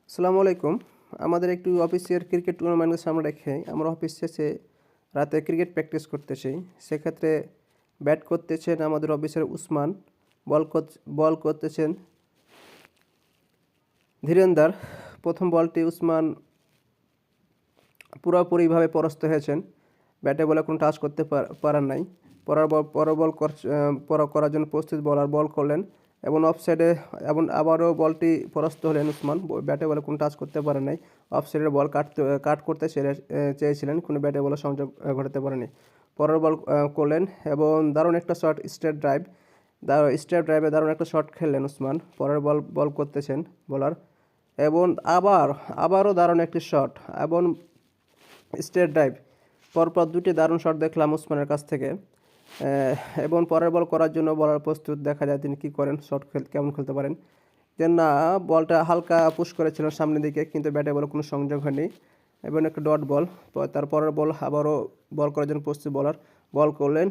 আসসালামু আলাইকুম। আমাদের একটু অফিসের ক্রিকেট টুর্নামেন্টের সামনে রেখে আমরা অফিস শেষে রাতে ক্রিকেট প্র্যাকটিস করতেছি। সেক্ষেত্রে ব্যাট করতেছেন আমাদের অফিসের উসমান, বল করতেছেন ধীরেন্দর। প্রথম বলটি উসমান পুরোপুরিভাবে পরাস্ত হয়েছেন। ব্যাটে বলে কোনো টাচ করতে পারার নাই। করার জন্য প্রস্তুত বলার বল করলেন এবং অফসাইডে এবং আবারও বলটি পরাস্ত হলেন উসমান। ব্যাটে বলে কোনো টাচ করতে পারেন নাই। অফসাইডের বল কাট করতে চেয়েছিলেন, কোনো ব্যাটে বলে সংযোগ ঘটাতে পারেনি। পরের বল করলেন এবং দারুণ একটা শট, স্ট্রেট ড্রাইভে দারুণ একটা শট খেললেন উসমান। পরের বল করতেছেন বলার এবং আবারও দারুণ একটি শট এবং স্ট্রেট ড্রাইভ। পরপর দুটি দারুণ শট দেখলাম উসমানের কাছ থেকে। এবং পরের বল করার জন্য বলার প্রস্তুত, দেখা যায় তিনি কী করেন, কেমন খেলতে পারেন। দেন না, বলটা হালকা পুশ করেছিলেন সামনের দিকে, কিন্তু ব্যাটে বলে কোনো সংযোগ হয়নি এবং একটা ডট বল। তারপরের বল আবারও বল করার জন্য প্রস্তুত বল করলেন